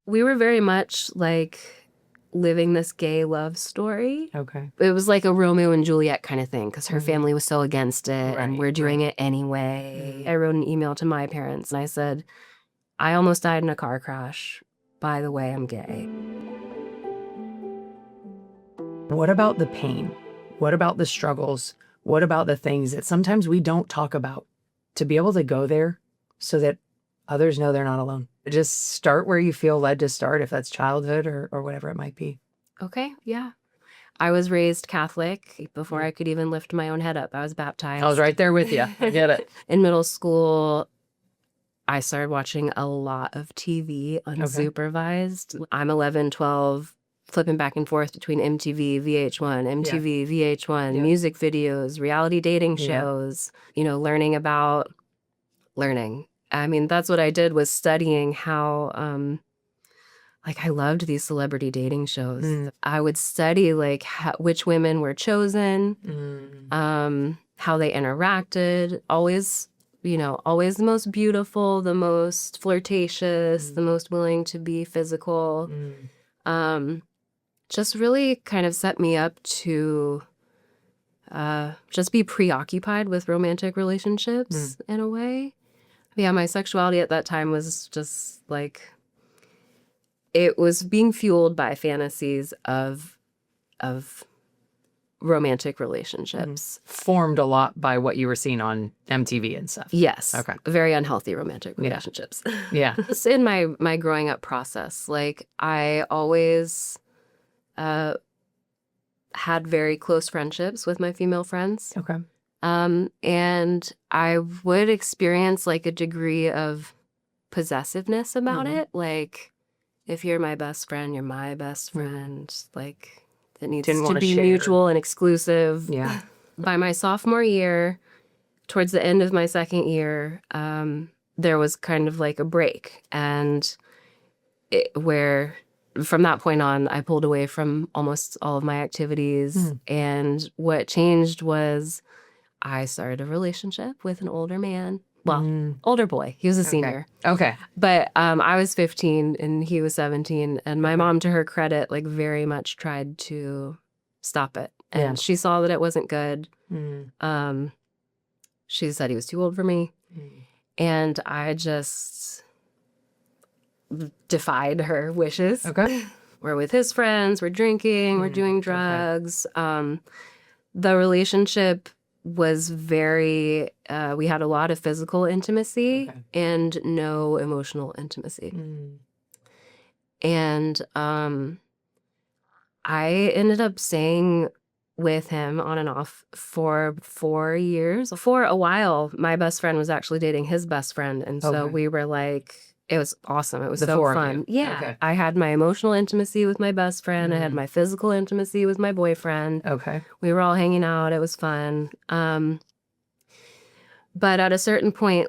we were very much like living this gay love story. Okay. It was like a Romeo and Juliet kind of thing because her family was so against it and we're doing it anyway. I wrote an email to my parents and I said, I almost died in a car crash. By the way, I'm gay. What about the pain? What about the struggles? What about the things that sometimes we don't talk about? To be able to go there so that others know they're not alone. Just start where you feel led to start, if that's childhood or whatever it might be. Okay, yeah. I was raised Catholic before I could even lift my own head up. I was baptized. I was right there with you. I get it. In middle school, I started watching a lot of TV unsupervised. I'm 11, 12, flipping back and forth between MTV, VH1, MTV, VH1, music videos, reality dating shows, learning about learning. I mean, that's what I did, was studying how, I loved these celebrity dating shows. I would study, which women were chosen, how they interacted, always the most beautiful, the most flirtatious, the most willing to be physical. Just really kind of set me up to just be preoccupied with romantic relationships in a way. Yeah, my sexuality at that time was just it was being fueled by fantasies of romantic relationships. Formed a lot by what you were seeing on MTV and stuff. Yes. Okay. Very unhealthy romantic relationships. Yeah. It's in my growing up process. I always had very close friendships with my female friends. Okay. And I would experience a degree of possessiveness about it. If you're my best friend, you're my best friend. It needs to be mutual and exclusive. Yeah. By my sophomore year, towards the end of my second year, there was kind of a break. And where from that point on, I pulled away from almost all of my activities. And what changed was I started a relationship with an older man. Well, older boy. He was a senior. Okay. But I was 15 and he was 17. And my mom, to her credit, very much tried to stop it. And she saw that it wasn't good. She said he was too old for me. And I just defied her wishes. Okay. We're with his friends. We're drinking. We're doing drugs. The relationship was very, we had a lot of physical intimacy and no emotional intimacy. And I ended up staying with him on and off for 4 years. For a while, my best friend was actually dating his best friend. And so we were it was awesome. It was so fun. Yeah. Okay. I had my emotional intimacy with my best friend. I had my physical intimacy with my boyfriend. Okay. We were all hanging out. It was fun. But at a certain point,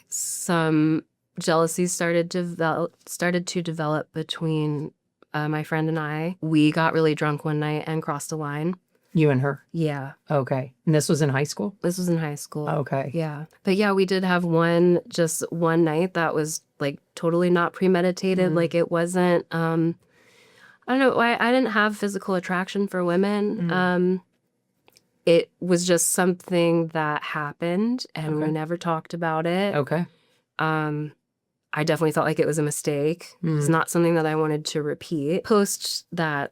some jealousy started to develop between my friend and I. We got really drunk one night and crossed a line. You and her? Yeah. Okay. And this was in high school? This was in high school. Okay. Yeah. But yeah, we did have one night that was totally not premeditated. It wasn't, I don't know, I didn't have physical attraction for women. It was just something that happened and we never talked about it. Okay. I definitely felt like it was a mistake. It's not something that I wanted to repeat. Post that,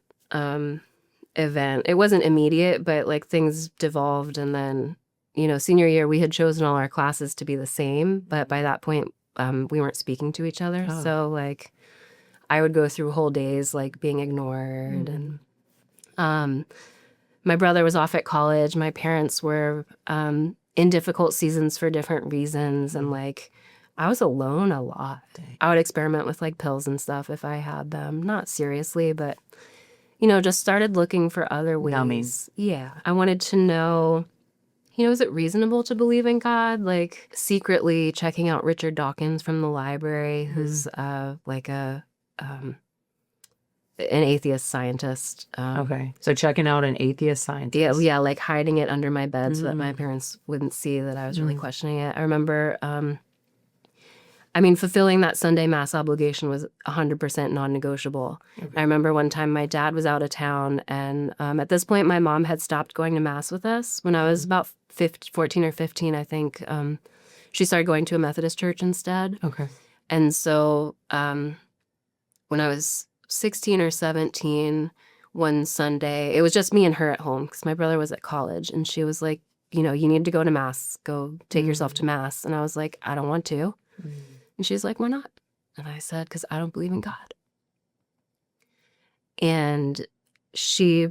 event, it wasn't immediate, but things devolved. And then, senior year, we had chosen all our classes to be the same. But by that point, we weren't speaking to each other. Oh. So I would go through whole days being ignored. And my brother was off at college. My parents were in difficult seasons for different reasons. And I was alone a lot. Dang. I would experiment with pills and stuff if I had them. Not seriously, but just started looking for other ways. Nummies. Yeah. I wanted to know, is it reasonable to believe in God? Secretly checking out Richard Dawkins from the library, who's an atheist scientist. Okay. So checking out an atheist scientist. Yeah, hiding it under my bed so that my parents wouldn't see that I was really questioning it. I remember I mean, fulfilling that Sunday Mass obligation was 100% non-negotiable. Okay. I remember one time my dad was out of town, and at this point, my mom had stopped going to Mass with us. When I was about 14 or 15, I think, she started going to a Methodist church instead. Okay. And so when I was 16 or 17, one Sunday, it was just me and her at home because my brother was at college, and she was like, you know, you need to go to Mass. Go take yourself to Mass. And I was like, I don't want to. And she's like, why not? And I said, because I don't believe in God. And she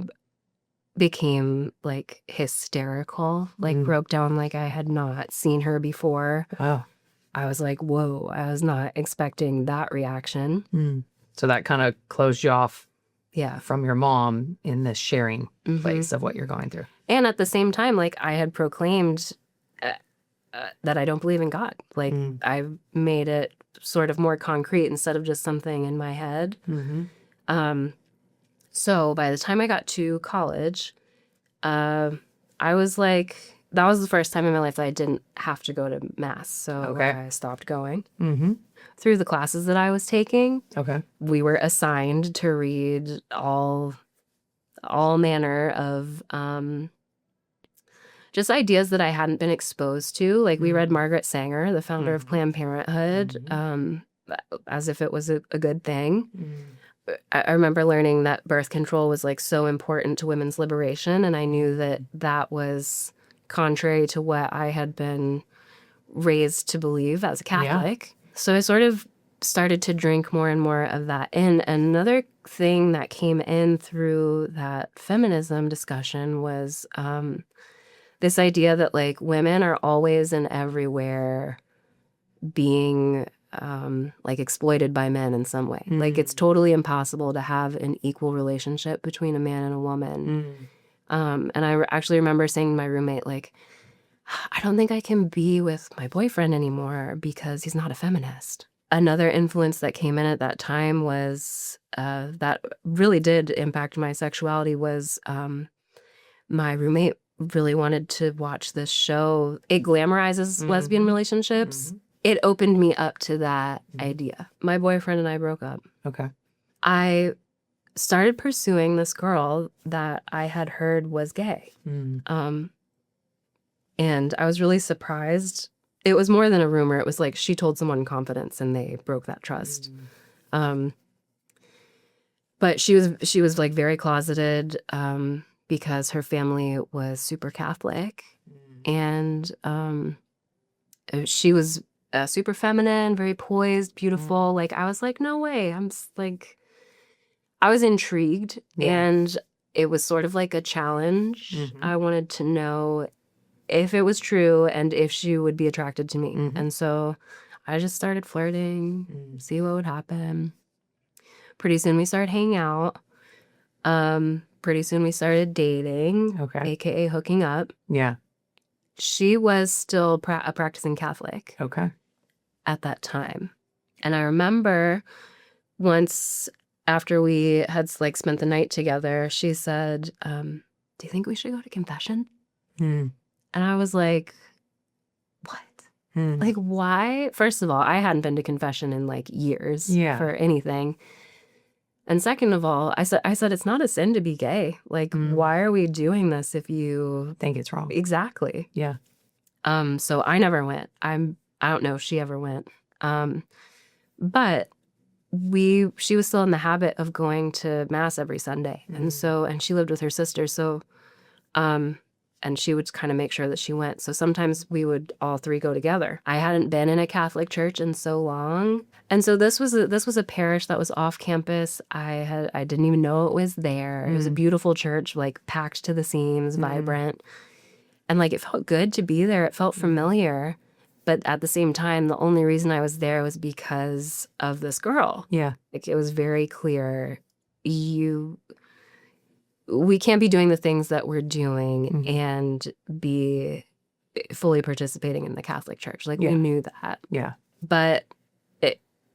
became like hysterical, like broke down like I had not seen her before. Wow. I was like, whoa, I was not expecting that reaction. So that kind of closed you off Yeah. from your mom in this sharing place of what you're going through. And at the same time, like I had proclaimed that I don't believe in God. Like I made it sort of more concrete instead of just something in my head. So by the time I got to college, I was like, that was the first time in my life that I didn't have to go to Mass. So I stopped going. Through the classes that I was taking, we were assigned to read all manner of just ideas that I hadn't been exposed to. Like we read Margaret Sanger, the founder of Planned Parenthood, as if it was a good thing. I remember learning that birth control was like so important to women's liberation, and I knew that that was contrary to what I had been raised to believe as a Catholic. So I sort of started to drink more and more of that in. And another thing that came in through that feminism discussion was this idea that like women are always and everywhere being like exploited by men in some way. Like it's totally impossible to have an equal relationship between a man and a woman. And I actually remember saying to my roommate, like, I don't think I can be with my boyfriend anymore because he's not a feminist. Another influence that came in at that time was that really did impact my sexuality was my roommate really wanted to watch this show. It glamorizes lesbian relationships. It opened me up to that idea. My boyfriend and I broke up. I started pursuing this girl that I had heard was gay. And I was really surprised. It was more than a rumor. It was like she told someone in confidence and they broke that trust. But she was like very closeted because her family was super Catholic. And she was super feminine, very poised, beautiful. Like I was like, no way. I was intrigued, and it was sort of like a challenge. I wanted to know if it was true and if she would be attracted to me. And so I just started flirting, see what would happen. Pretty soon we started hanging out. Pretty soon we started dating, aka hooking up. She was still a practicing Catholic at that time. And I remember once after we had like spent the night together, she said, do you think we should go to confession? And I was like, what? Like, why? First of all, I hadn't been to confession in like years for anything. And second of all, I said, it's not a sin to be gay. Like, why are we doing this if you think it's wrong? Exactly. So I never went. I don't know if she ever went. But she was still in the habit of going to Mass every Sunday. And she lived with her sister. So, and she would kind of make sure that she went. So sometimes we would all three go together. I hadn't been in a Catholic church in so long. And so this was a parish that was off campus. I didn't even know it was there. It was a beautiful church, like packed to the seams, vibrant. And like it felt good to be there. It felt familiar. But at the same time, the only reason I was there was because of this girl. Like it was very clear, we can't be doing the things that we're doing and be fully participating in the Catholic Church. Like we knew that. But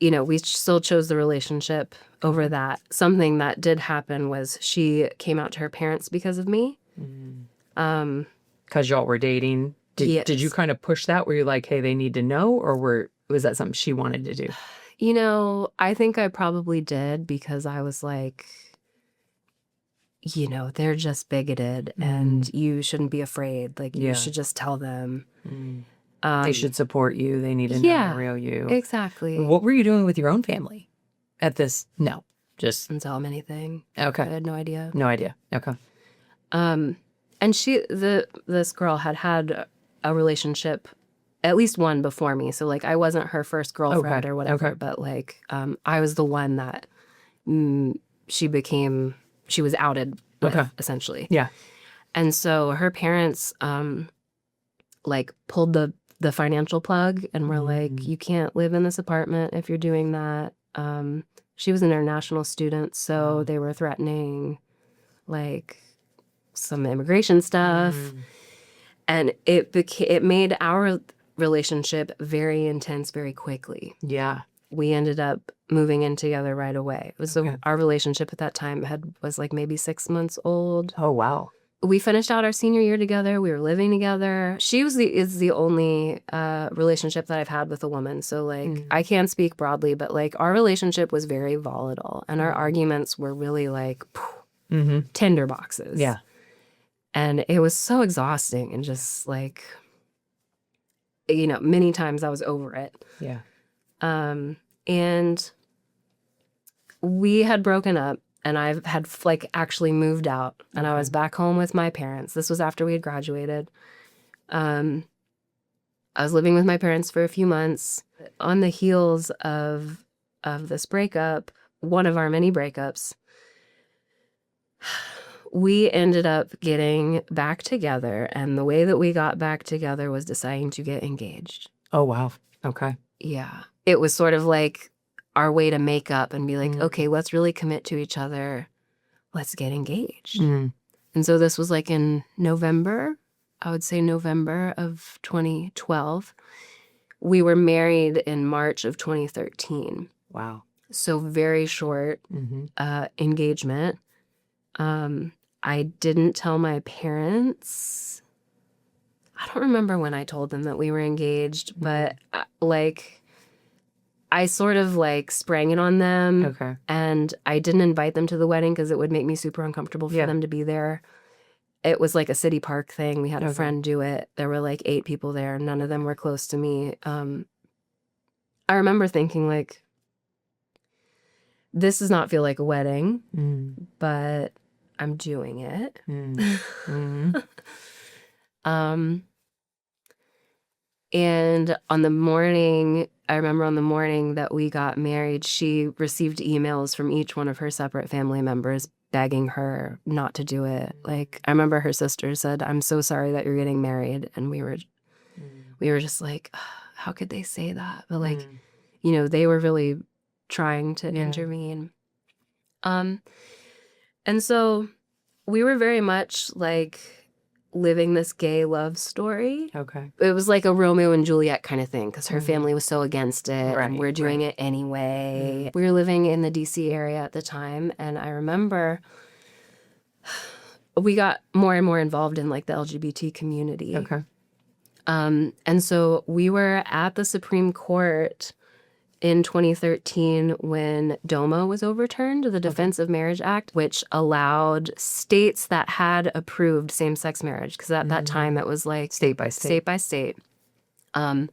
we still chose the relationship over that. Something that did happen was she came out to her parents because of me. Because y'all were dating. Did you kind of push that? Were you like, hey, they need to know? Or Was that something she wanted to do? You know, I think I probably did because I was like, you know, they're just bigoted and you shouldn't be afraid. Like, you should just tell them. They should support you. They need to know Yeah, the real you. exactly. What were you doing with your own family at this? No, just Didn't tell them anything. okay. I had no idea. No idea. Okay. And this girl had a relationship, at least one before me. So like I wasn't her first girlfriend or whatever, but like I was the one that she was outed with, essentially. Yeah. And so her parents like pulled the financial plug and were like, you can't live in this apartment if you're doing that. She was an international student, so they were threatening like some immigration stuff. And it made our relationship very intense very quickly. Yeah. We ended up moving in together right away. It was our relationship at that time was like maybe 6 months old. Oh, wow. We finished out our senior year together. We were living together. She is the only relationship that I've had with a woman. So like I can't speak broadly, but like our relationship was very volatile and our arguments were really like tinder boxes. Yeah. And it was so exhausting and just like, you know, many times I was over it. Yeah. And we had broken up and I had like actually moved out and I was back home with my parents. This was after we had graduated. I was living with my parents for a few months. On the heels of this breakup, one of our many breakups, we ended up getting back together. And the way that we got back together was deciding to get engaged. Oh, wow. Okay. Yeah. It was sort of like our way to make up and be like, okay, let's really commit to each other. Let's get engaged. And so this was like in November, I would say November of 2012. We were married in March of 2013. Wow. So very short engagement. I didn't tell my parents. I don't remember when I told them that we were engaged, but like I sort of like sprang it on them. Okay. And I didn't invite them to the wedding because it would make me super uncomfortable for them to be there. It was like a city park thing. We had a friend do it. There were like 8 people there. None of them were close to me. I remember thinking like, this does not feel like a wedding, but I'm doing it. And on the morning, I remember on the morning that we got married, she received emails from each one of her separate family members begging her not to do it. Like, I remember her sister said, "I'm so sorry that you're getting married." And we were just like, how could they say that? But like, you know, they were really trying to intervene. And so we were very much like living this gay love story. Okay. It was like a Romeo and Juliet kind of thing because her family was so against it and we're doing it anyway. We were living in the DC area at the time, and I remember we got more and more involved in like the LGBT community. Okay. And so we were at the Supreme Court in 2013 when DOMA was overturned, the Defense of Marriage Act, which allowed states that had approved same-sex marriage, because at that time it was like State by state. State by state. The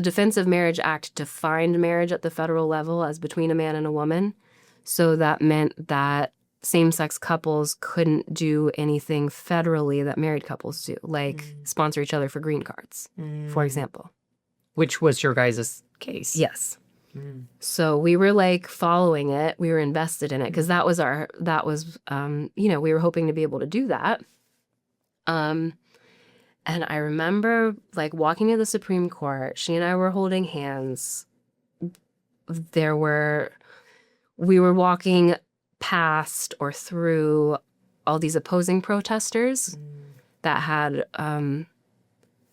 Defense of Marriage Act defined marriage at the federal level as between a man and a woman. So that meant that same-sex couples couldn't do anything federally that married couples do, like sponsor each other for green cards, for example. Which was your guys' case. Yes. So we were like following it. We were invested in it because that was you know, we were hoping to be able to do that. And I remember like walking to the Supreme Court. She and I were holding hands. We were walking past or through all these opposing protesters that had a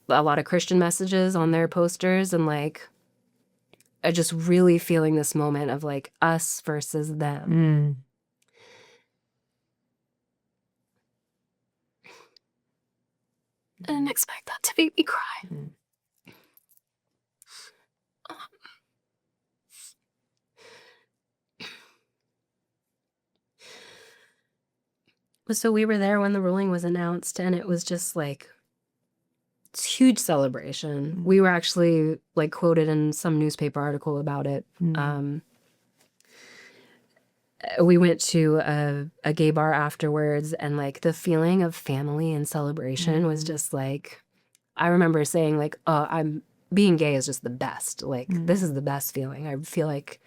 lot of Christian messages on their posters, and like just really feeling this moment of like us versus them. I didn't expect that to make me cry. So we were there when the ruling was announced, and it was just like it's huge celebration. We were actually like quoted in some newspaper article about it. We went to a gay bar afterwards, and like the feeling of family and celebration was just like, I remember saying like, oh, I'm being gay is just the best. Like this is the best feeling. I feel like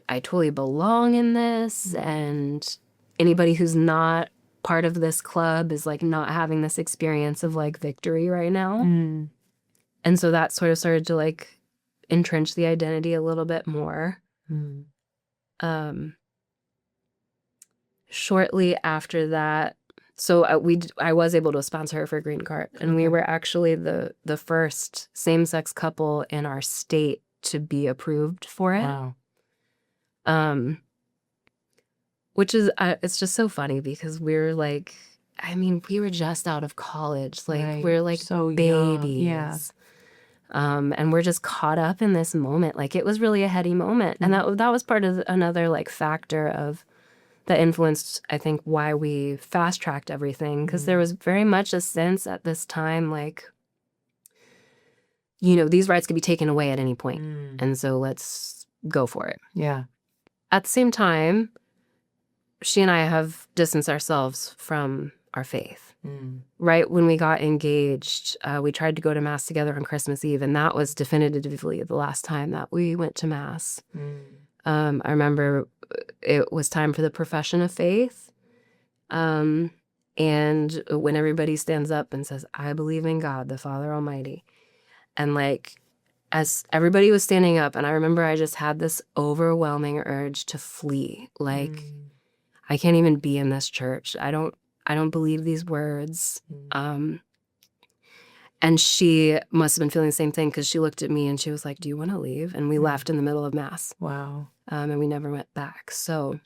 I totally belong in this, and anybody who's not part of this club is like not having this experience of like victory right now. And so that sort of started to like entrench the identity a little bit more. Shortly after that, so I was able to sponsor her for a green card, and we were actually the first same-sex couple in our state to be approved for it. Wow. Which is it's just so funny because we're like, I mean, we were just out of college, like we're like so babies. young. And we're just caught up in this moment. Like it was really a heady moment, and that was part of another like factor of that influenced, I think, why we fast tracked everything, because there was very much a sense at this time like, you know, these rights could be taken away at any point, and so let's go for it. Yeah. At the same time, she and I have distanced ourselves from our faith. Right when we got engaged, we tried to go to Mass together on Christmas Eve, and that was definitively the last time that we went to Mass. I remember it was time for the profession of faith. And when everybody stands up and says, I believe in God, the Father Almighty. And like, as everybody was standing up, and I remember I just had this overwhelming urge to flee. Like, I can't even be in this church. I don't believe these words. And she must have been feeling the same thing, because she looked at me and she was like, do you want to leave? And we left in the middle of Mass. Wow. And we never went back. So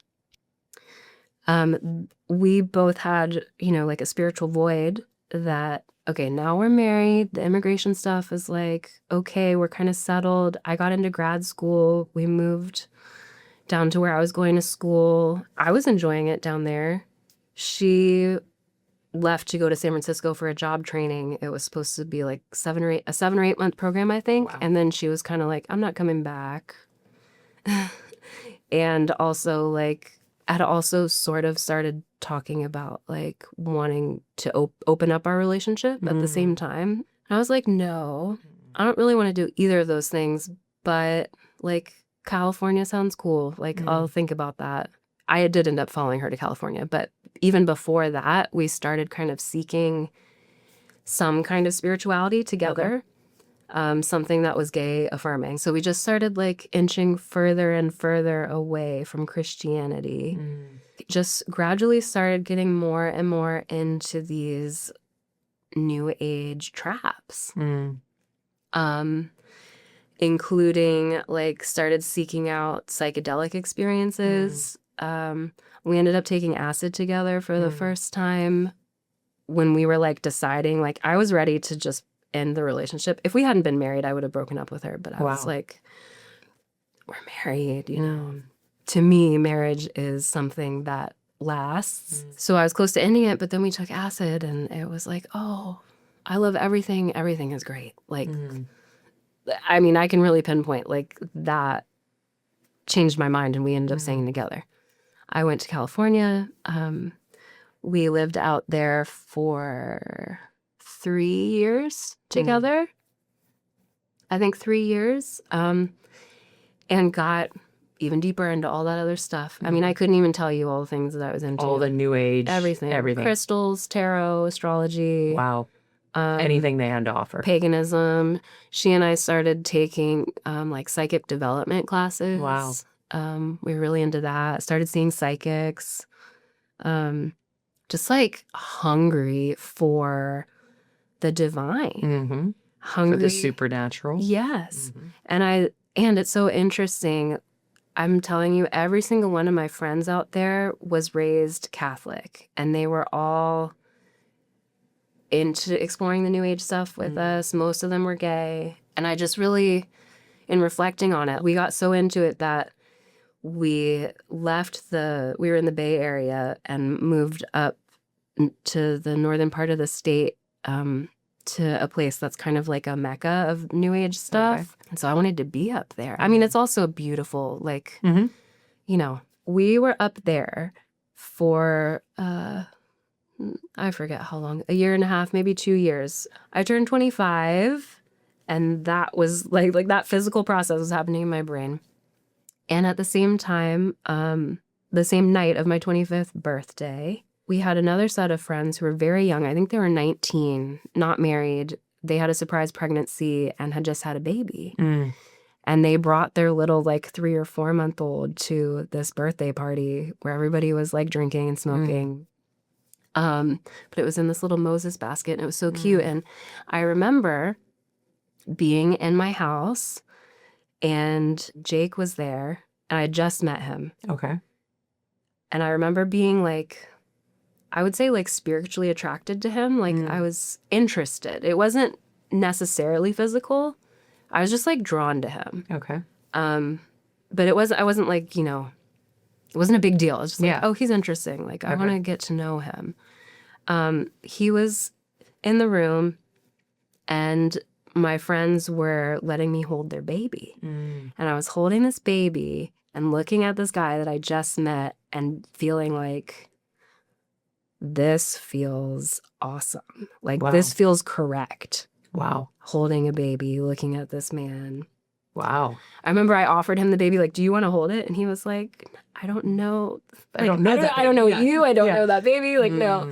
we both had, you know, like a spiritual void that, okay, now we're married. The immigration stuff is like, okay, we're kind of settled. I got into grad school. We moved down to where I was going to school. I was enjoying it down there. She left to go to San Francisco for a job training. It was supposed to be like a 7 or 8 month program, I think. Wow. And then she was kind of like, I'm not coming back. And also like, had also sort of started talking about like wanting to open up our relationship at the same time. And I was like, no, I don't really want to do either of those things, but like California sounds cool. Like I'll think about that. I did end up following her to California, but even before that, we started kind of seeking some kind of spirituality together, something that was gay affirming. So we just started like inching further and further away from Christianity. Just gradually started getting more and more into these new age traps. Including like started seeking out psychedelic experiences. We ended up taking acid together for the first time when we were like deciding, like I was ready to just end the relationship. If we hadn't been married, I would have broken up with her, but I was like, we're married, you know. To me, marriage is something that lasts. So I was close to ending it, but then we took acid and it was like, oh, I love everything. Everything is great. Like, I mean, I can really pinpoint like that changed my mind, and we ended up staying together. I went to California. We lived out there for 3 years together. I think 3 years. And got even deeper into all that other stuff. I mean, I couldn't even tell you all the things that I was into. All the new age. Everything. Crystals, tarot, astrology. Wow. Anything they had to offer. Paganism. She and I started taking like psychic development classes. Wow. We were really into that. Started seeing psychics. Just like hungry for the divine. Hungry for the supernatural. Yes. And it's so interesting. I'm telling you, every single one of my friends out there was raised Catholic, and they were all into exploring the new age stuff with us. Most of them were gay. And I just really, in reflecting on it, we got so into it that we were in the Bay Area and moved up to the northern part of the state, to a place that's kind of like a mecca of new age stuff. Okay. And so I wanted to be up there. I mean, it's also beautiful. Like, Mm-hmm. you know, we were up there for, I forget how long, a year and a half, maybe 2 years. I turned 25, and that was like that physical process was happening in my brain. And at the same time, the same night of my 25th birthday, we had another set of friends who were very young. I think they were 19, not married. They had a surprise pregnancy and had just had a baby. Mm. And they brought their little 3 or 4 month old to this birthday party where everybody was like drinking and smoking. But it was in this little Moses basket, and it was so cute. And I remember being in my house, and Jake was there, and I had just met him. Okay. And I remember being I would say spiritually attracted to him. I was interested. It wasn't necessarily physical. I was just drawn to him. Okay. But I wasn't it wasn't a big deal. It was just oh, he's interesting. I want to get to know him. He was in the room, and my friends were letting me hold their baby. And I was holding this baby and looking at this guy that I just met and feeling this feels awesome. Wow. This feels correct. Wow. Holding a baby, looking at this man. Wow. I remember I offered him the baby, do you want to hold it? And he was like, I don't know. I don't know that. I don't know you. I don't Yeah. know that baby. No.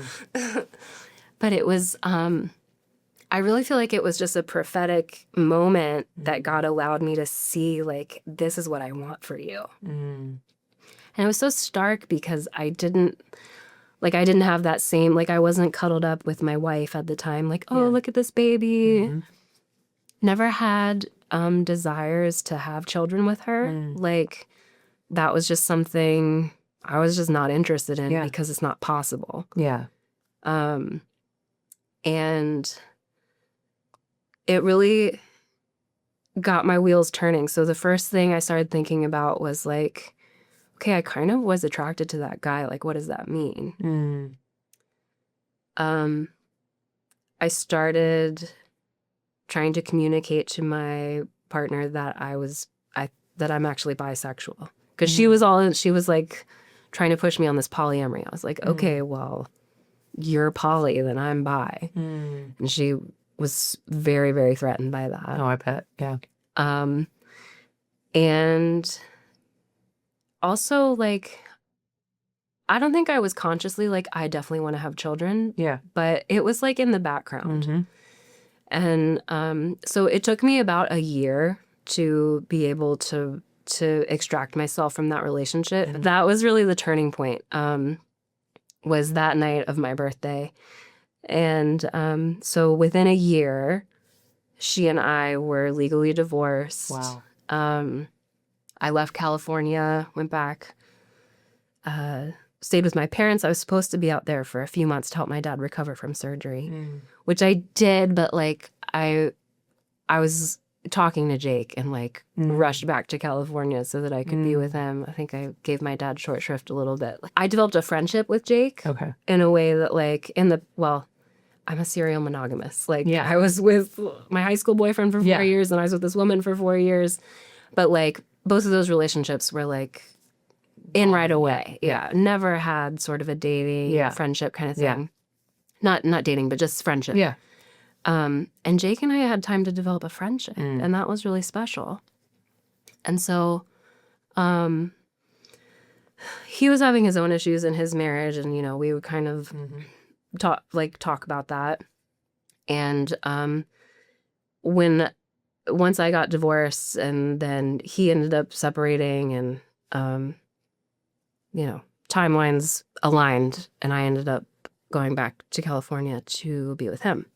But it was, I really feel like it was just a prophetic moment that God allowed me to see, this is what I want for you. And it was so stark because I didn't have that same, I wasn't cuddled up with my wife at the time, look at this baby. Never had desires to have children with her. That was just something I was just not interested in because it's not possible. Yeah. And it really got my wheels turning. So the first thing I started thinking about was okay, I kind of was attracted to that guy. What does that mean? I started trying to communicate to my partner that that I'm actually bisexual. Because she was trying to push me on this polyamory. I was okay, well, you're poly, then I'm bi. And she was very, very threatened by that. Oh, I bet. Yeah. And also, I don't think I was consciously I definitely want to have children. Yeah. But it was in the background. And so it took me about a year to be able to extract myself from that relationship. That was really the turning point, was that night of my birthday. And so within a year, she and I were legally divorced. Wow. I left California, went back, stayed with my parents. I was supposed to be out there for a few months to help my dad recover from surgery, which I did. But I was talking to Jake and rushed back to California so that I could be with him. I think I gave my dad short shrift a little bit. I developed a friendship with Jake in a way that I'm a serial monogamous. I was with my high school boyfriend for 4 years, and I was with this woman for 4 years. But both of those relationships were in right away. Yeah. Never had sort of a dating friendship kind of thing. Not dating, but just friendship. Yeah. And Jake and I had time to develop a friendship, and that was really special. And so he was having his own issues in his marriage, and, we would kind of talk about that. And once I got divorced, and then he ended up separating, and, timelines aligned, and I ended up going back to California to be with him.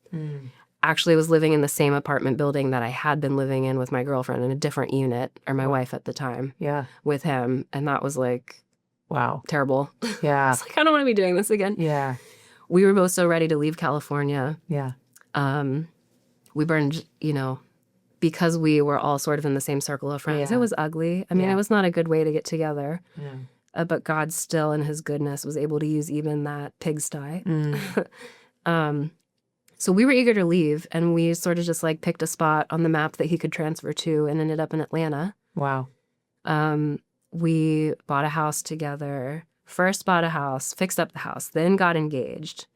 Actually was living in the same apartment building that I had been living in with my girlfriend in a different unit, or my wife at the time, with him. And that was wow, terrible. Yeah. I was I don't want to be doing this again. Yeah. We were both so ready to leave California. Yeah. We burned, because we were all sort of in the same circle of friends, Yeah. it was ugly. I mean, Yeah. it was not a good way to get together. Yeah. But God still, in his goodness, was able to use even that pigsty. So we were eager to leave, and we sort of just like picked a spot on the map that he could transfer to and ended up in Atlanta. Wow. We bought a house together. First bought a house, fixed up the house, then got engaged.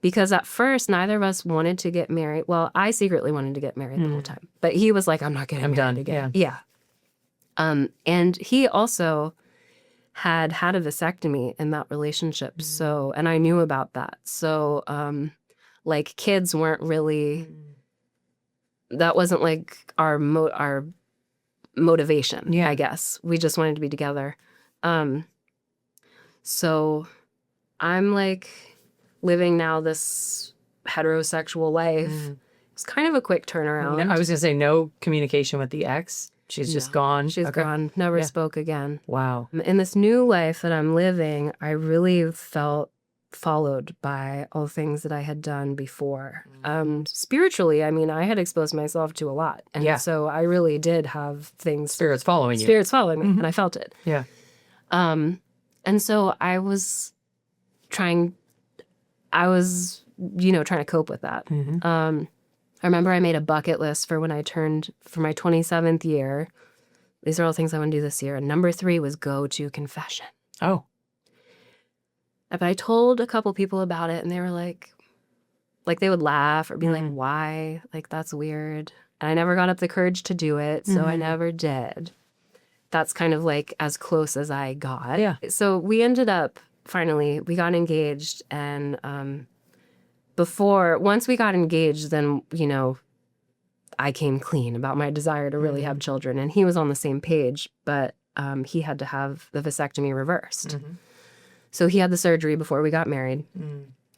Because at first, neither of us wanted to get married. Well, I secretly wanted to get married the whole time. But he was like, I'm not getting married again. Yeah. And he also had a vasectomy in that relationship. So, and I knew about that. So, like, kids weren't really, that wasn't like our motivation, I guess. We just wanted to be together. So I'm like living now this heterosexual life. It's kind of a quick turnaround. I was going to say no communication with the ex. She's just gone. She's gone. Never spoke again. Wow. In this new life that I'm living, I really felt followed by all the things that I had done before. Spiritually, I mean, I had exposed myself to a lot. And so I really did have things. Spirits following you. Spirits following me, and I felt it. Yeah. And so I was trying to cope with that. I remember I made a bucket list for when I turned for my 27th year. These are all things I want to do this year. And number 3 was go to confession. Oh. But I told a couple people about it, and they were like they would laugh or be like, why? Like, that's weird. And I never got up the courage to do it, so I never did. That's kind of like as close as I got. Yeah. So we ended up, finally, we got engaged, and once we got engaged, then, I came clean about my desire to really have children, and he was on the same page, but he had to have the vasectomy reversed. So he had the surgery before we got married.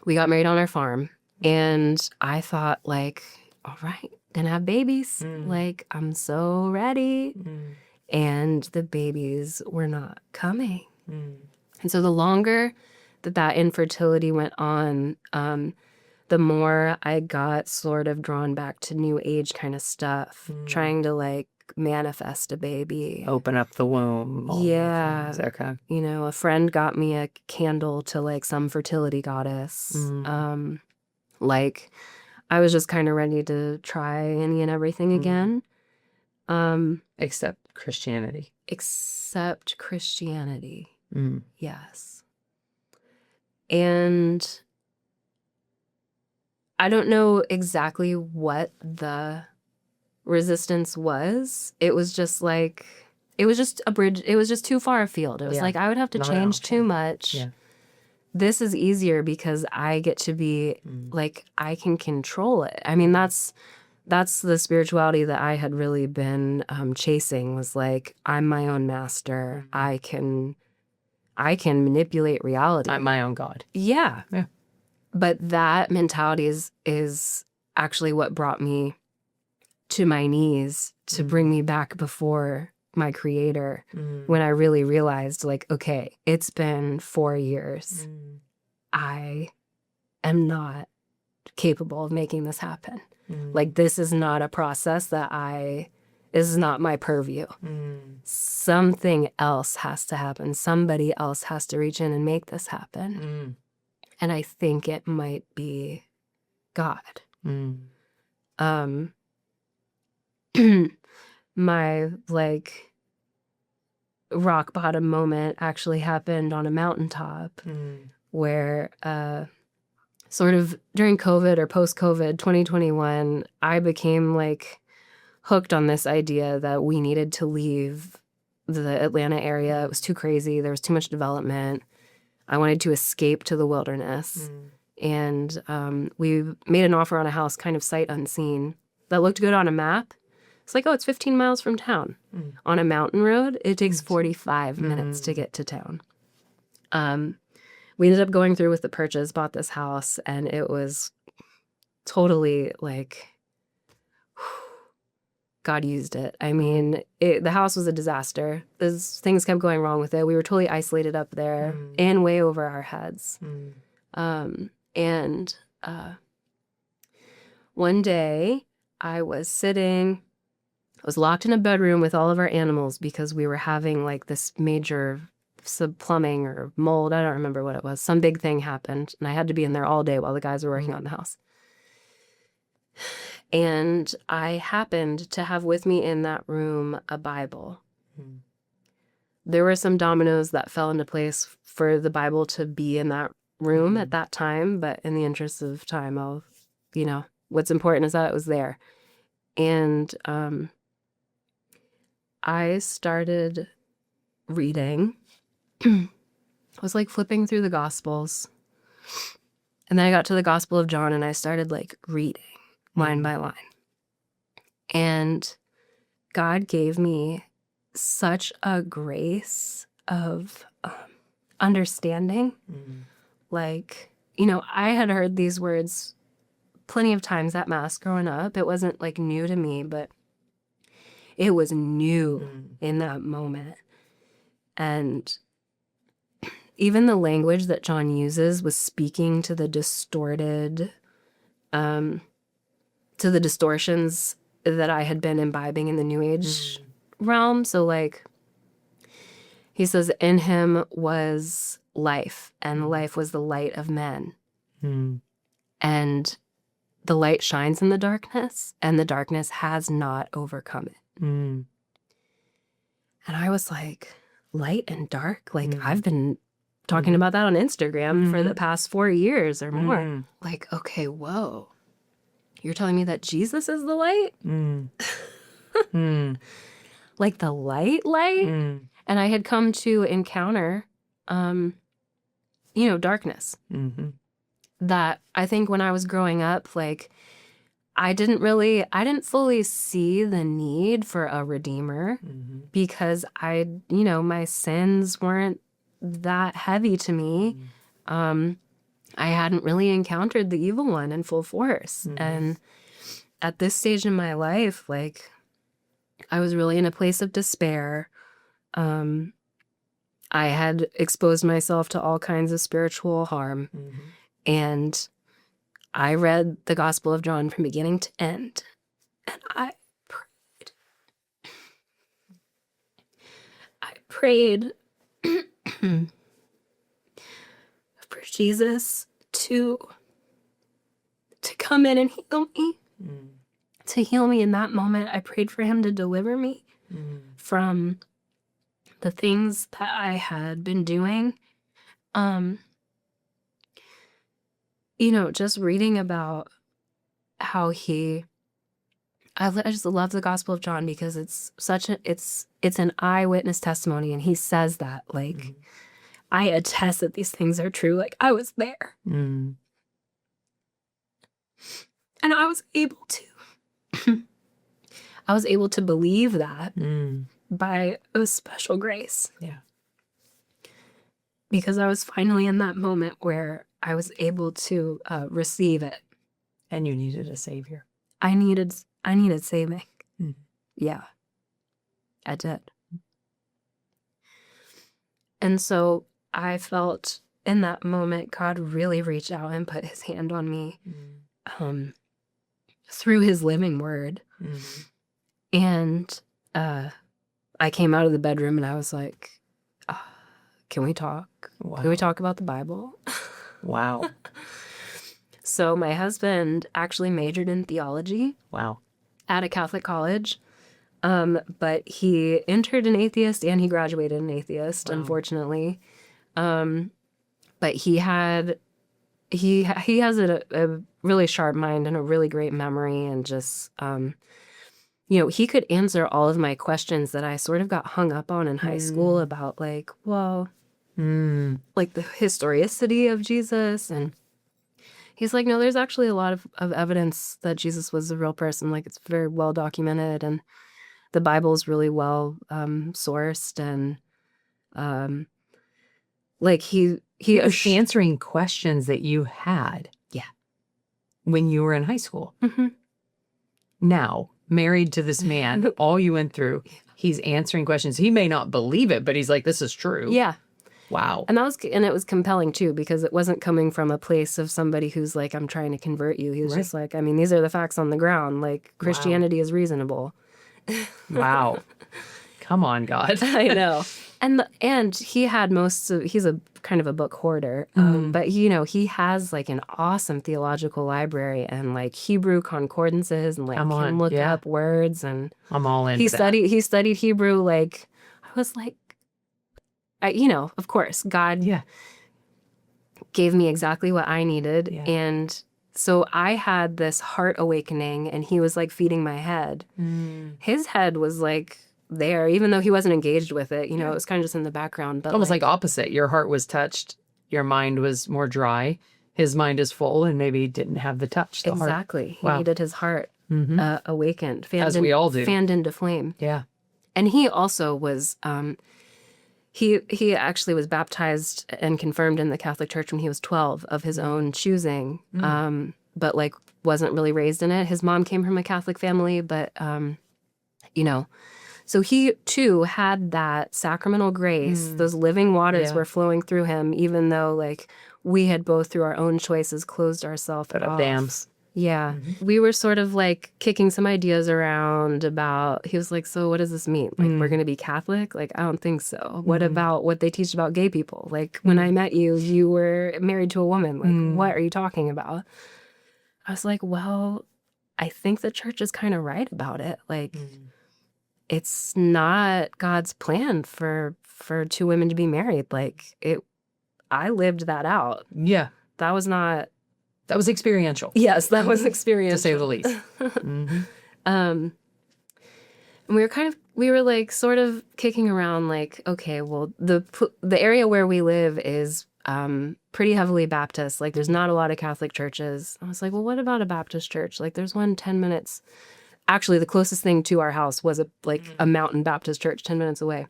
We got married on our farm, and I thought, like, all right, gonna have babies. Like, I'm so ready. And the babies were not coming. And so the longer that infertility went on, the more I got sort of drawn back to new age kind of stuff, trying to like manifest a baby. Open up the womb. Yeah. Okay. A friend got me a candle to like some fertility goddess. Like, I was just kind of ready to try any and everything again. Except Christianity. Except Christianity. Yes. And I don't know exactly what the resistance was. It was just like, it was just a bridge. It was just too far afield. It was like, I would have to change too much. Yeah. This is easier because I get to be like, I can control it. I mean, that's the spirituality that I had really been chasing, was like, I'm my own master. I can manipulate reality. I'm my own God. Yeah. Yeah. But that mentality is actually what brought me to my knees to bring me back before my creator, when I really realized, like, okay, it's been 4 years. I am not capable of making this happen. Like, this is not a process this is not my purview. Something else has to happen. Somebody else has to reach in and make this happen. And I think it might be God. My, like, rock bottom moment actually happened on a mountaintop where sort of during COVID or post-COVID 2021, I became, like, hooked on this idea that we needed to leave the Atlanta area. It was too crazy. There was too much development. I wanted to escape to the wilderness. And we made an offer on a house kind of sight unseen that looked good on a map. It's like, oh, it's 15 miles from town. On a mountain road, it takes 45 minutes to get to town. We ended up going through with the purchase, bought this house, and it was totally like, God used it. I mean, the house was a disaster. Things kept going wrong with it. We were totally isolated up there and way over our heads. And one day I was locked in a bedroom with all of our animals because we were having like this major plumbing or mold. I don't remember what it was. Some big thing happened, and I had to be in there all day while the guys were working on the house. And I happened to have with me in that room a Bible. There were some dominoes that fell into place for the Bible to be in that room at that time, but in the interest of time, what's important is that it was there. And I started reading. I was like flipping through the Gospels. And then I got to the Gospel of John and I started like reading line by line. And God gave me such a grace of understanding. Like, I had heard these words plenty of times at Mass growing up. It wasn't like new to me, but it was new in that moment. And even the language that John uses was speaking to the distortions that I had been imbibing in the New Age realm. So like, he says, in him was life, and life was the light of men. And the light shines in the darkness, and the darkness has not overcome it. And I was like, light and dark? Like, I've been talking about that on Instagram for the past 4 years or more. Like, okay, whoa. You're telling me that Jesus is the light? Like the light? And I had come to encounter, darkness. That I think when I was growing up, like, I didn't fully see the need for a redeemer because my sins weren't that heavy to me. I hadn't really encountered the evil one in full force. And at this stage in my life, like, I was really in a place of despair. I had exposed myself to all kinds of spiritual harm. And I read the Gospel of John from beginning to end. And I prayed for Jesus to come in and heal me. To heal me in that moment. I prayed for him to deliver me from the things that I had been doing. Just reading about how I just love the Gospel of John because it's an eyewitness testimony, and he says that, like, I attest that these things are true. Like, I was there. And I was able to believe that by a special grace. Yeah. Because I was finally in that moment where I was able to receive it. And you needed a savior. I needed saving. Yeah, I did. And so I felt in that moment, God really reached out and put his hand on me through his living word. And I came out of the bedroom and I was like, can we talk? Wow. Can we talk about the Bible? Wow. So my husband actually majored in theology. Wow. At a Catholic college. But he entered an atheist and he graduated an atheist, unfortunately. But he has a really sharp mind and a really great memory, and just, he could answer all of my questions that I sort of got hung up on in high school about, like, like the historicity of Jesus. And he's like, no, there's actually a lot of evidence that Jesus was a real person. Like, it's very well documented, and the Bible is really well sourced. And like he was answering questions that you had. Yeah. When you were in high school. Now, married to this man, all you went through, he's answering questions. He may not believe it, but he's like, this is true. Yeah. Wow. And it was compelling too, because it wasn't coming from a place of somebody who's like, I'm trying to convert you. He was just like, I mean, these are the facts on the ground. Like, Christianity is reasonable. Wow. Come on, God. I know. And he had he's a kind of a book hoarder, but he has like an awesome theological library and like Hebrew concordances and like can look up words, and I'm all in. He studied Hebrew. Like, I was like, of course, God gave me exactly what I needed, and so I had this heart awakening, and he was like feeding my head. His head was like there, even though he wasn't engaged with it. It was kind of just in the background. But almost like opposite. Your heart was touched. Your mind was more dry. His mind is full and maybe didn't have the touch. The exactly. Heart. He needed his heart awakened, as we all do, fanned into flame. Yeah. And he also was. He actually was baptized and confirmed in the Catholic Church when he was 12 of his own choosing, but like wasn't really raised in it. His mom came from a Catholic family, but so he too had that sacramental grace. Those living waters were flowing through him, even though like we had both through our own choices closed ourselves off. Dams. Yeah. We were sort of like kicking some ideas around about, he was like, so what does this mean? Like, we're going to be Catholic? Like, I don't think so. What about what they teach about gay people? Like, when I met you, you were married to a woman. Like, what are you talking about? I was like, well, I think the church is kind of right about it. Like, it's not God's plan for two women to be married. Like, I lived that out. Yeah. That was not... That was experiential. Yes, that was experiential. To say the least. And we were like sort of kicking around like, okay, well, the area where we live is pretty heavily Baptist. Like, there's not a lot of Catholic churches. I was like, well, what about a Baptist church? Like, there's one 10 minutes. Actually, the closest thing to our house was a mountain Baptist church 10 minutes away.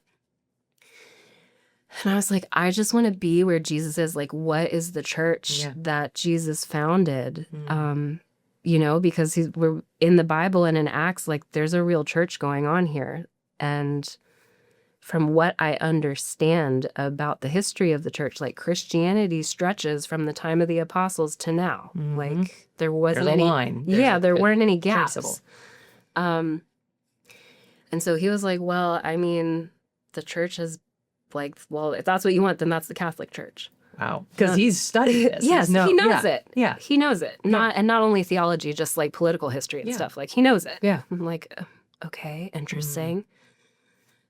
And I was like, I just want to be where Jesus is. Like, what is the church that Jesus founded? Because we're in the Bible and in Acts, like, there's a real church going on here. And from what I understand about the history of the church, like, Christianity stretches from the time of the apostles to now. Like, there wasn't any line. There weren't any gaps. Traceable. And so he was like, well, I mean, the church has, like, well, if that's what you want, then that's the Catholic Church. Wow. Because he's studied this. Yes, he knows it. Yeah. He knows it. Not only theology, just like political history and stuff. Like, he knows it. Yeah. I'm like, okay, interesting.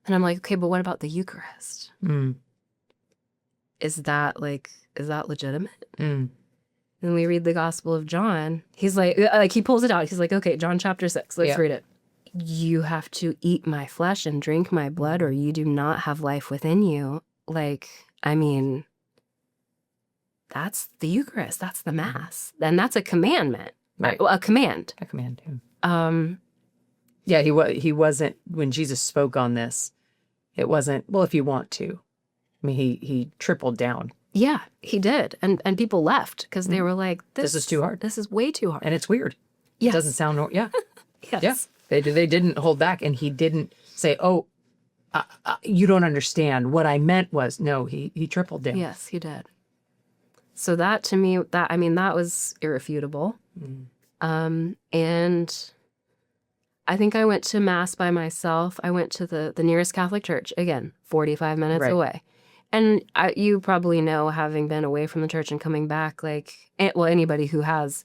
And I'm like, okay, but what about the Eucharist? Is that legitimate? And we read the Gospel of John. He's like he pulls it out. He's like, okay, John chapter 6. Let's read it. You have to eat my flesh and drink my blood, or you do not have life within you. Like, I mean, that's the Eucharist. That's the Mass. And that's a commandment. Right. A command. A command, too. Yeah, he wasn't, when Jesus spoke on this, it wasn't, well, if you want to. I mean, he tripled down. Yeah, he did. And people left because they were like, this is too hard. This is way too hard. And it's weird. Yes. It doesn't sound, Yes. Yeah. They didn't hold back, and he didn't say, oh, you don't understand. What I meant was, no, he tripled down. Yes, he did. So that, to me, that was irrefutable. And I think I went to Mass by myself. I went to the nearest Catholic church, again, 45 minutes away. And you probably know, having been away from the church and coming back, like, anybody who has,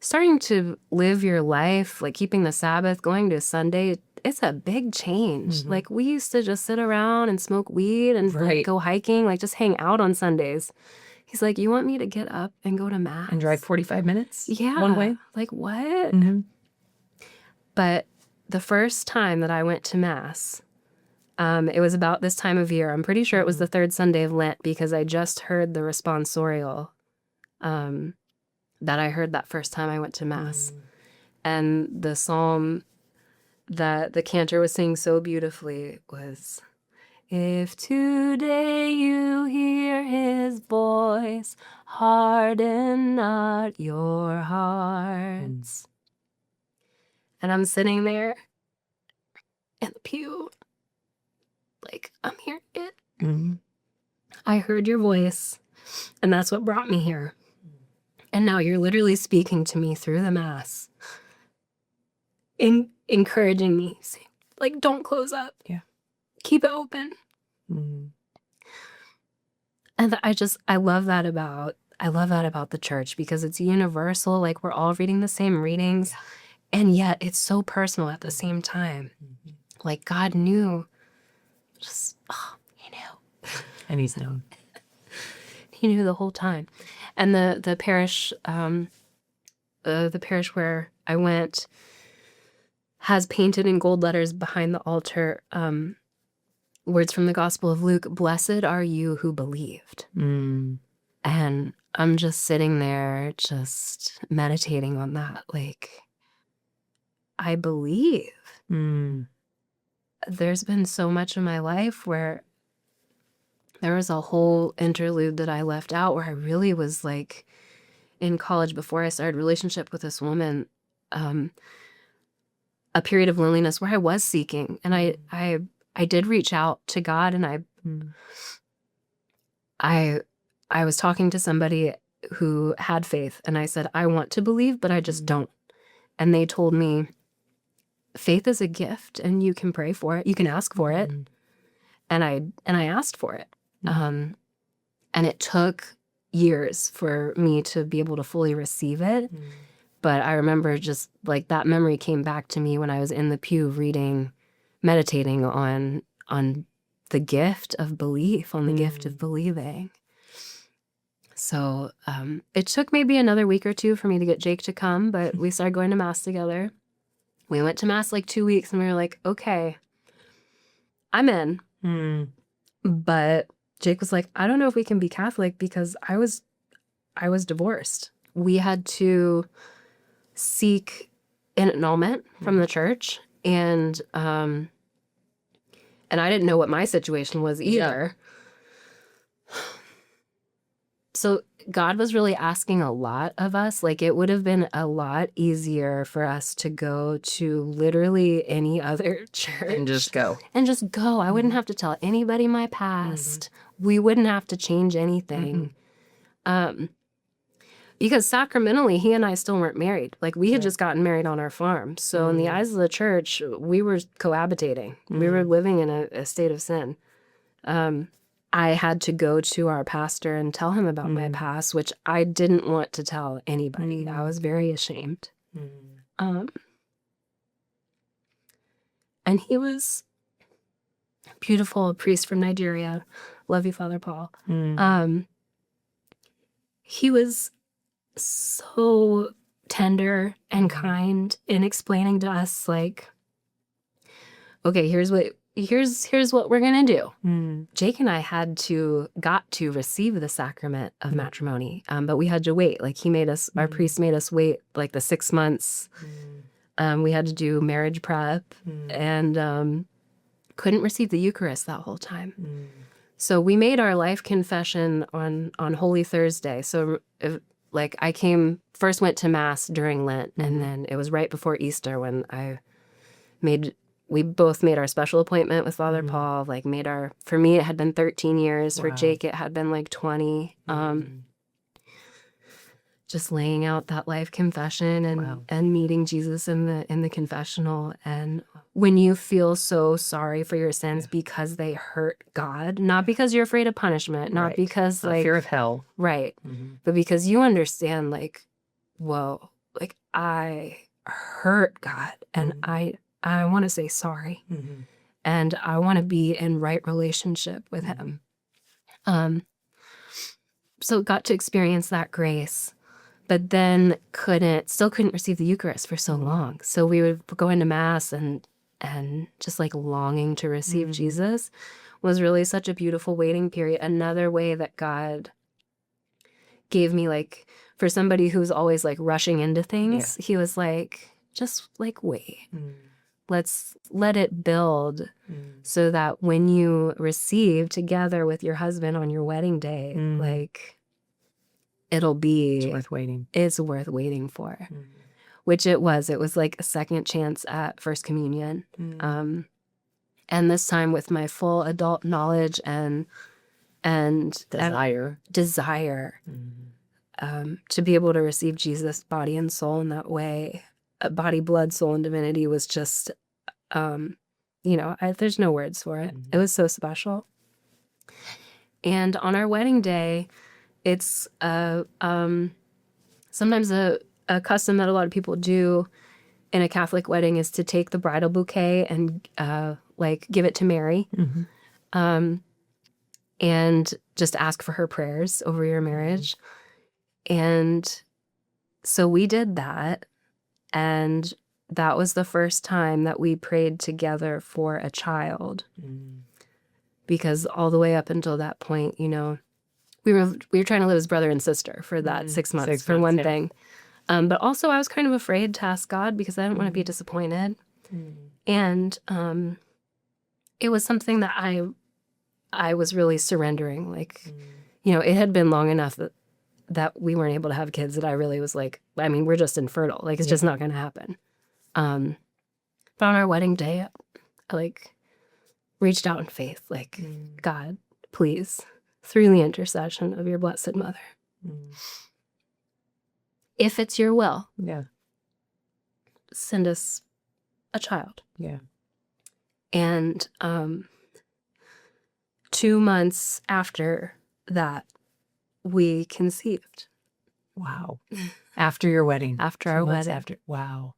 starting to live your life, like keeping the Sabbath, going to Sunday, it's a big change. Like, we used to just sit around and smoke weed and like, go hiking, like just hang out on Sundays. He's like, you want me to get up and go to Mass? And drive 45 minutes? Yeah. One way? Like, what? But the first time that I went to Mass, it was about this time of year. I'm pretty sure it was the third Sunday of Lent, because I just heard the responsorial that I heard that first time I went to Mass. And the psalm that the cantor was singing so beautifully was, if today you hear his voice, harden not your hearts. And I'm sitting there in the pew, like, I'm hearing it. I heard your voice, and that's what brought me here. And now you're literally speaking to me through the Mass, encouraging me, saying, like, don't close up. Yeah. Keep it open. Mm-hmm. And I love that about the church, because it's universal. Like, we're all reading the same readings, and yet it's so personal at the same time. Mm-hmm. Like, God knew, he knew. And he's known. He knew the whole time. And the parish where I went has painted in gold letters behind the altar words from the Gospel of Luke: "Blessed are you who believed." Mm. And I'm just sitting there, just meditating on that. Like, I believe. Mm. There's been so much in my life where there was a whole interlude that I left out, where I really was like in college before I started a relationship with this woman, a period of loneliness where I was seeking, and I did reach out to God, and I was talking to somebody who had faith, and I said, I want to believe, but I just don't. And they told me, faith is a gift, and you can pray for it, you can ask for it. And I asked for it. And it took years for me to be able to fully receive it. But I remember just like that memory came back to me when I was in the pew meditating on the gift of belief, on the gift of believing. So it took maybe another week or two for me to get Jake to come, but we started going to Mass together. We went to Mass like 2 weeks, and we were like, okay, I'm in. But Jake was like, I don't know if we can be Catholic, because I was divorced. We had to seek an annulment from the church, and I didn't know what my situation was either. Yeah. So God was really asking a lot of us. Like, it would have been a lot easier for us to go to literally any other church. And just go. I wouldn't have to tell anybody my past. We wouldn't have to change anything. Because sacramentally, he and I still weren't married. Like, we had just gotten married on our farm. So in the eyes of the church, we were cohabitating. We were living in a state of sin. I had to go to our pastor and tell him about my past, which I didn't want to tell anybody. I was very ashamed. And he was a beautiful priest from Nigeria. Love you, Father Paul. He was so tender and kind in explaining to us, like, okay, here's what we're gonna do. Jake and I got to receive the sacrament of matrimony, but we had to wait. Like, our priest made us wait like the 6 months. We had to do marriage prep, and couldn't receive the Eucharist that whole time. So we made our life confession on Holy Thursday. So I first went to Mass during Lent, and then it was right before Easter when we both made our special appointment with Father Paul. Like, for me, it had been 13 years. Wow. For Jake, it had been like 20. Just laying out that life confession and meeting Jesus in the confessional. And when you feel so sorry for your sins because they hurt God, not because you're afraid of punishment, not because not fear of hell. Right. But because you understand, like, whoa, like, I hurt God, and I want to say sorry, and I want to be in right relationship with him. So got to experience that grace, but then still couldn't receive the Eucharist for so long. So we would go into Mass and just like longing to receive Jesus was really such a beautiful waiting period. Another way that God gave me, like, for somebody who's always like rushing into things, he was like, just like, wait. Let's let it build so that when you receive together with your husband on your wedding day, like, it's worth waiting for, which it was. It was like a second chance at First Communion. And this time with my full adult knowledge and and Desire. to be able to receive Jesus body and soul in that way, body, blood, soul, and divinity was just, there's no words for it. It was so special. And on our wedding day, it's sometimes a custom that a lot of people do in a Catholic wedding is to take the bridal bouquet and give it to Mary, and just ask for her prayers over your marriage. And so we did that, and that was the first time that we prayed together for a child. Because all the way up until that point, we were trying to live as brother and sister for that 6 months, for one thing. But also I was kind of afraid to ask God because I didn't want to be disappointed. And it was something that I was really surrendering. It had been long enough that we weren't able to have kids that I really was like, we're just infertile. It's just not going to happen. But on our wedding day, I reached out in faith, God, please, through the intercession of your Blessed Mother, if it's your will, send us a child. And 2 months after that, we conceived. Wow. After your wedding. After our wedding. Wow.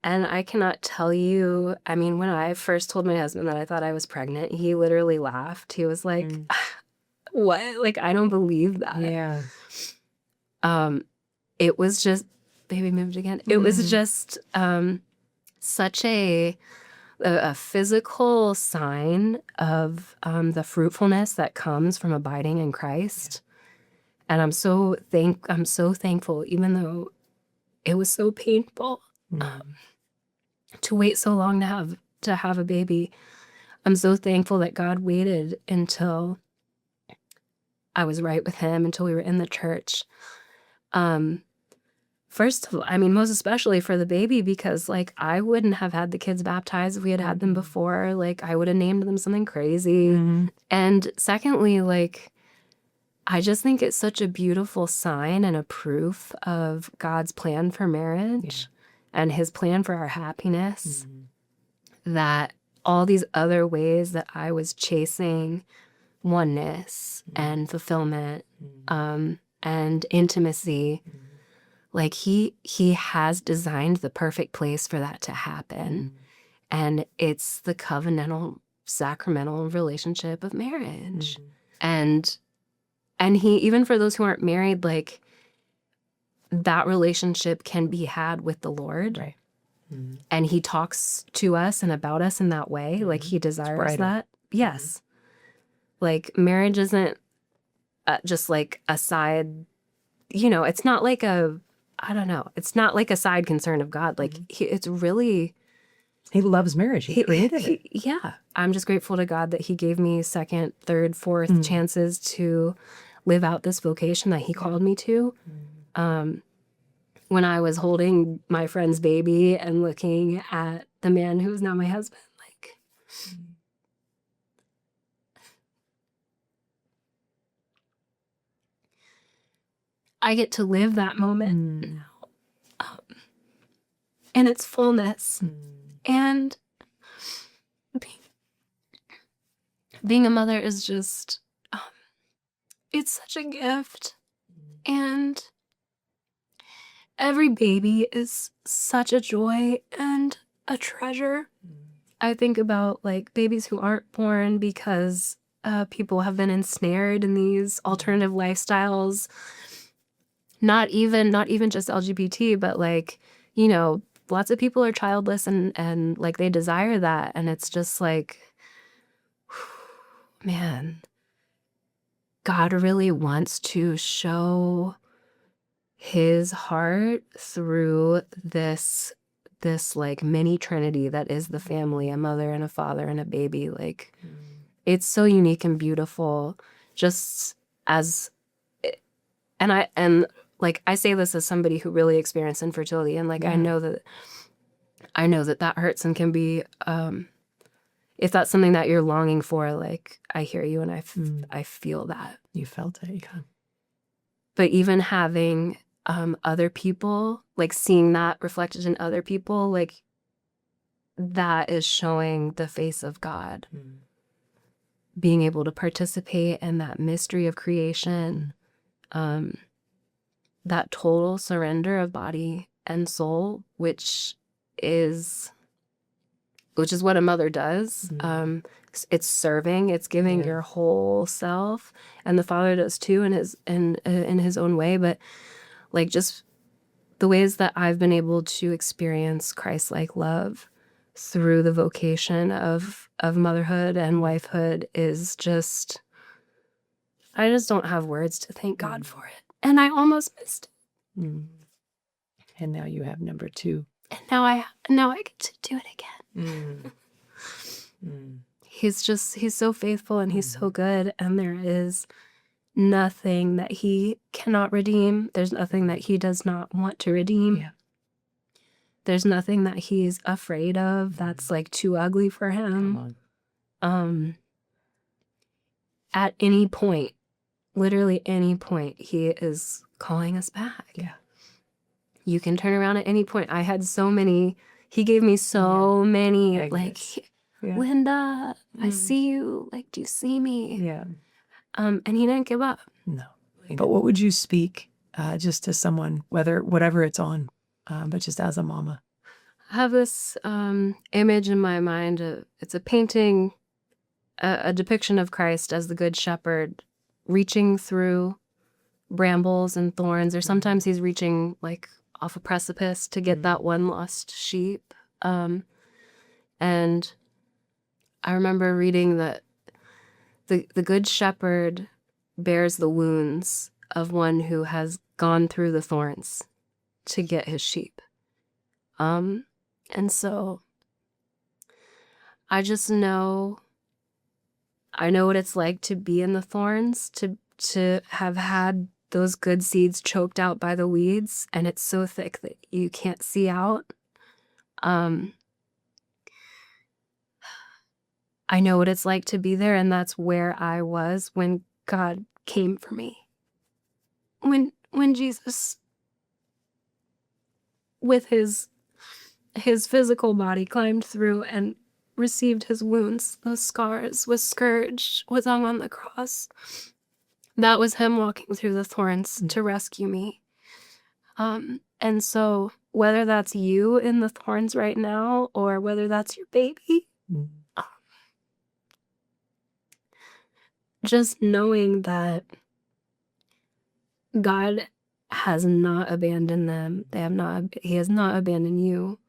And I cannot tell you, when I first told my husband that I thought I was pregnant, he literally laughed. He was like, what? I don't believe that. Yeah. It was just, baby moved again. It was just such a physical sign of the fruitfulness that comes from abiding in Christ. And I'm so thankful, even though it was so painful to wait so long to have a baby. I'm so thankful that God waited until I was right with him, until we were in the church. First of all, most especially for the baby, because I wouldn't have had the kids baptized if we had had them before. I would have named them something crazy. And secondly, I just think it's such a beautiful sign and a proof of God's plan for marriage and his plan for our happiness, that all these other ways that I was chasing oneness and fulfillment and intimacy, he has designed the perfect place for that to happen. And it's the covenantal, sacramental relationship of marriage. And he, even for those who aren't married, that relationship can be had with the Lord. Right. And he talks to us and about us in that way. He desires that. Yes. Marriage isn't just a side, it's not it's not a side concern of God. It's really... He loves marriage. He created it. Yeah. I'm just grateful to God that he gave me second, third, fourth chances to live out this vocation that he called me to. When I was holding my friend's baby and looking at the man who is now my husband, I get to live that moment now in its fullness. And being a mother is just, it's such a gift. And every baby is such a joy and a treasure. I think about babies who aren't born because people have been ensnared in these alternative lifestyles. Not even just LGBT, but lots of people are childless and they desire that. And it's just man, God really wants to show his heart through this mini trinity that is the family, a mother and a father and a baby. It's so unique and beautiful, just as, and I say this as somebody who really experienced infertility, and I know that hurts and can be, if that's something that you're longing for, like, I hear you and I feel that. You felt it. Yeah. But even having other people, like seeing that reflected in other people, like that is showing the face of God. Being able to participate in that mystery of creation, that total surrender of body and soul, which is what a mother does. It's serving, it's giving your whole self, and the Father does too in his own way. But like just the ways that I've been able to experience Christ-like love through the vocation of motherhood and wifehood is just, I just don't have words to thank God for it. And I almost missed it. And now you have number 2. And now I get to do it again. He's so faithful and he's so good, and there is nothing that he cannot redeem. There's nothing that he does not want to redeem. Yeah. There's nothing that he's afraid of that's like too ugly for him. At any point, literally any point, he is calling us back. Yeah. You can turn around at any point. I had so many, he gave me so many, Agnes. like, Linda, I see you. Like, do you see me? Yeah. And he didn't give up. No. But what would you speak just to someone, whatever it's on, but just as a mama? I have this image in my mind. It's a painting, a depiction of Christ as the Good Shepherd reaching through brambles and thorns, or sometimes he's reaching like off a precipice to get that one lost sheep. And I remember reading that the Good Shepherd bears the wounds of one who has gone through the thorns to get his sheep. And so I just know, I know what it's like to be in the thorns, to have had those good seeds choked out by the weeds, and it's so thick that you can't see out. I know what it's like to be there, and that's where I was when God came for me. When Jesus, with his physical body, climbed through and received his wounds, those scars, was scourged, was hung on the cross. That was him walking through the thorns to rescue me. And so whether that's you in the thorns right now, or whether that's your baby, just knowing that God has not abandoned them. He has not abandoned you.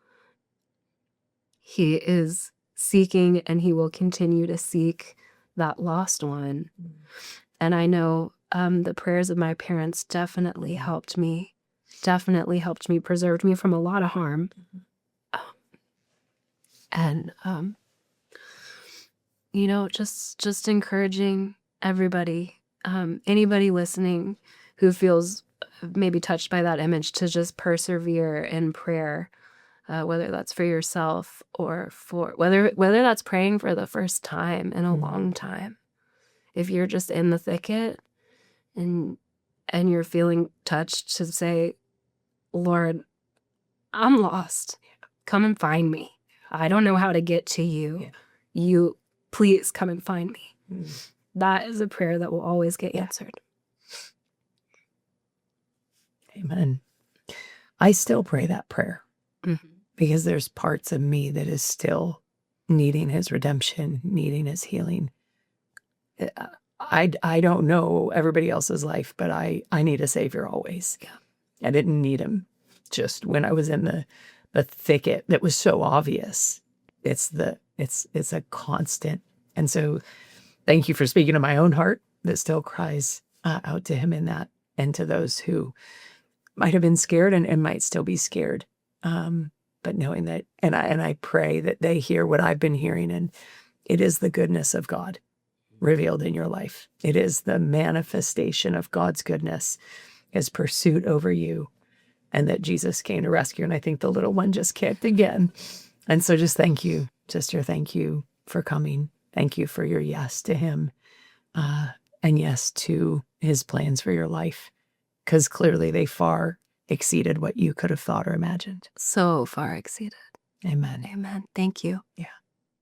He is seeking, and he will continue to seek that lost one. And I know the prayers of my parents definitely helped me, preserved me from a lot of harm. And, you know, just encouraging everybody, anybody listening who feels maybe touched by that image, to just persevere in prayer, whether that's for yourself or for whether that's praying for the first time in a long time. If you're just in the thicket and you're feeling touched, to say, Lord, I'm lost. Come and find me. I don't know how to get to you. Yeah. You, please come and find me. That is a prayer that will always get answered. Amen. I still pray that prayer because there's parts of me that is still needing his redemption, needing his healing. I don't know everybody else's life, but I need a savior always. Yeah. I didn't need him just when I was in the thicket that was so obvious. It's a constant. And so thank you for speaking to my own heart that still cries out to him in that, and to those who might have been scared and might still be scared. But knowing that, and I pray that they hear what I've been hearing, and it is the goodness of God revealed in your life. It is the manifestation of God's goodness, his pursuit over you, and that Jesus came to rescue. And I think the little one just kicked again. And so just thank you, sister. Thank you for coming. Thank you for your yes to him, and yes to his plans for your life, because clearly they far exceeded what you could have thought or imagined. So far exceeded. Amen. Amen. Thank you. Yeah.